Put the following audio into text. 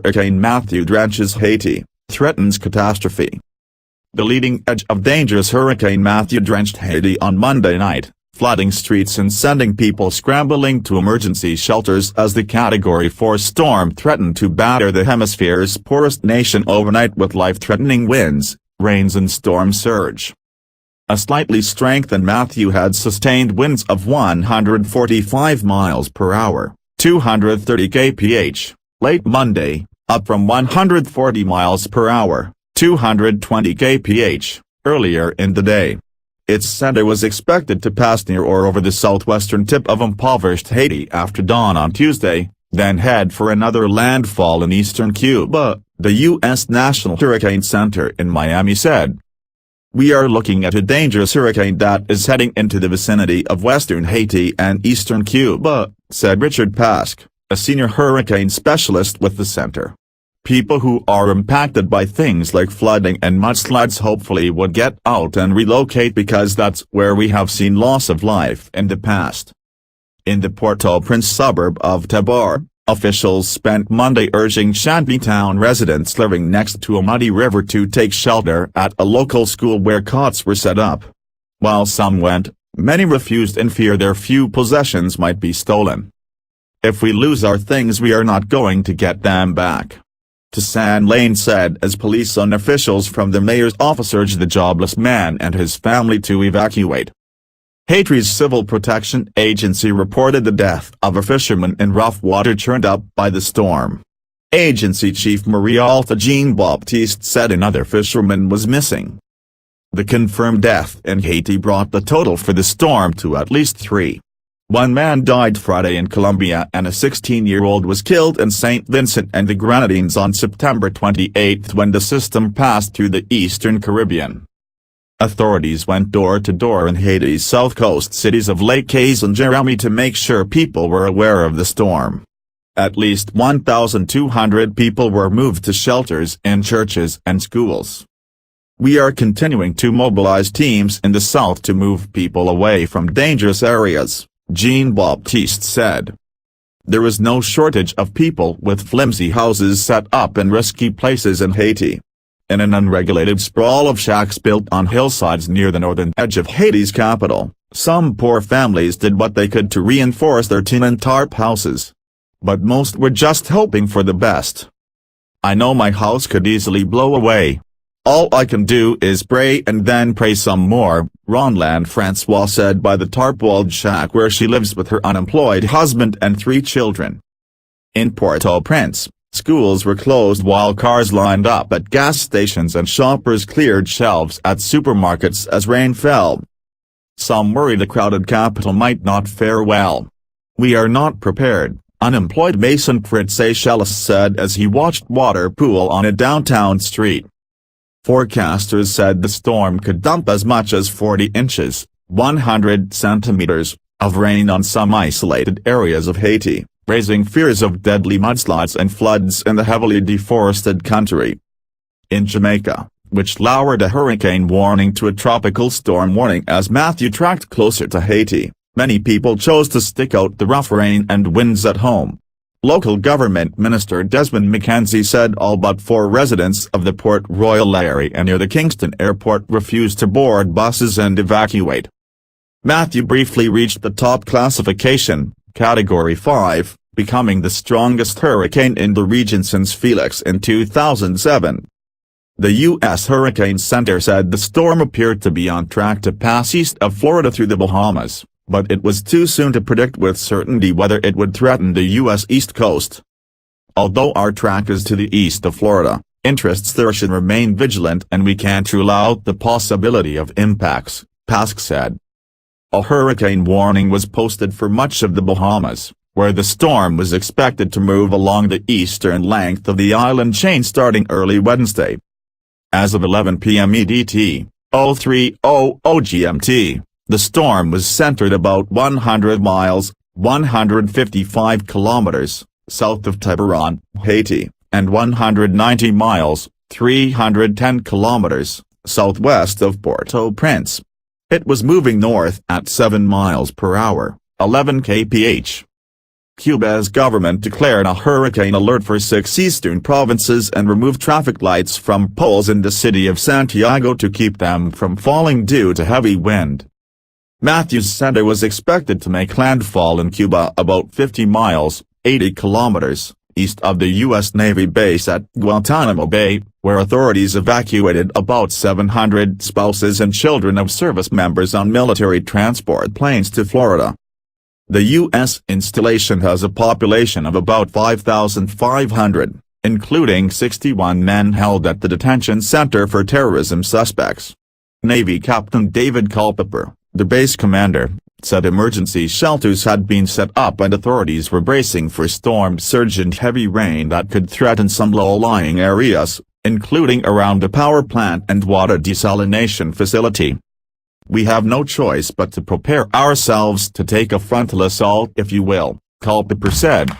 Hurricane Matthew drenches Haiti, threatens catastrophe. The leading edge of dangerous Hurricane Matthew drenched Haiti on Monday night, flooding streets and sending people scrambling to emergency shelters as the Category 4 storm threatened to batter the hemisphere's poorest nation overnight with life-threatening winds, rains and storm surge. A slightly strengthened Matthew had sustained winds of 145 miles per hour, 230 kph, late Monday, up from 140 miles per hour, 220 kph, earlier in the day. Its center was expected to pass near or over the southwestern tip of impoverished Haiti after dawn on Tuesday, then head for another landfall in eastern Cuba, the U.S. National Hurricane Center in Miami said. "We are looking at a dangerous hurricane that is heading into the vicinity of western Haiti and eastern Cuba," said Richard Pask, a senior hurricane specialist with the center. "People who are impacted by things like flooding and mudslides hopefully would get out and relocate because that's where we have seen loss of life in the past." In the Port-au-Prince suburb of Tabar, officials spent Monday urging shantytown residents living next to a muddy river to take shelter at a local school where cots were set up. While some went, many refused in fear their few possessions might be stolen. "If we lose our things we are not going to get them back," Tassan Lane said as police and officials from the mayor's office urged the jobless man and his family to evacuate. Haiti's Civil Protection Agency reported the death of a fisherman in rough water churned up by the storm. Agency Chief Marie-Alta Jean-Baptiste said another fisherman was missing. The confirmed death in Haiti brought the total for the storm to at least 3. One man died Friday in Colombia and a 16-year-old was killed in St. Vincent and the Grenadines on September 28 when the system passed through the eastern Caribbean. Authorities went door-to-door in Haiti's south coast cities of Lake Cayes and Jérémie to make sure people were aware of the storm. At least 1,200 people were moved to shelters in churches and schools. "We are continuing to mobilize teams in the south to move people away from dangerous areas," Jean-Baptiste said. "There is no shortage of people with flimsy houses set up in risky places in Haiti." In an unregulated sprawl of shacks built on hillsides near the northern edge of Haiti's capital, some poor families did what they could to reinforce their tin and tarp houses. But most were just hoping for the best. "I know my house could easily blow away. All I can do is pray and then pray some more," Ronland Francois said by the tarp-walled shack where she lives with her unemployed husband and 3 children. In Port-au-Prince, schools were closed while cars lined up at gas stations and shoppers cleared shelves at supermarkets as rain fell. Some worry the crowded capital might not fare well. "We are not prepared," unemployed Mason Fritz Seychelles said as he watched water pool on a downtown street. Forecasters said the storm could dump as much as 40 inches, 100 centimeters, of rain on some isolated areas of Haiti, raising fears of deadly mudslides and floods in the heavily deforested country. In Jamaica, which lowered a hurricane warning to a tropical storm warning as Matthew tracked closer to Haiti, many people chose to stick out the rough rain and winds at home. Local government minister Desmond McKenzie said all but 4 residents of the Port Royal area near the Kingston airport refused to board buses and evacuate. Matthew briefly reached the top classification, Category 5, becoming the strongest hurricane in the region since Felix in 2007. The U.S. Hurricane Center said the storm appeared to be on track to pass east of Florida through the Bahamas, but it was too soon to predict with certainty whether it would threaten the U.S. East Coast. "Although our track is to the east of Florida, interests there should remain vigilant and we can't rule out the possibility of impacts," Pask said. A hurricane warning was posted for much of the Bahamas, where the storm was expected to move along the eastern length of the island chain starting early Wednesday. As of 11 p.m. EDT, 03:00 GMT, the storm was centered about 100 miles, 155 kilometers, south of Tiburon, Haiti, and 190 miles, 310 kilometers, southwest of Port-au-Prince. It was moving north at 7 miles per hour, 11 kph. Cuba's government declared a hurricane alert for 6 eastern provinces and removed traffic lights from poles in the city of Santiago to keep them from falling due to heavy wind. Matthew's center was expected to make landfall in Cuba about 50 miles, 80 kilometers, east of the U.S. Navy base at Guantanamo Bay, where authorities evacuated about 700 spouses and children of service members on military transport planes to Florida. The U.S. installation has a population of about 5,500, including 61 men held at the detention center for terrorism suspects. Navy Captain David Culpeper, the base commander, said emergency shelters had been set up and authorities were bracing for storm surge and heavy rain that could threaten some low-lying areas, including around the power plant and water desalination facility. "We have no choice but to prepare ourselves to take a frontal assault if you will," Culpeper said.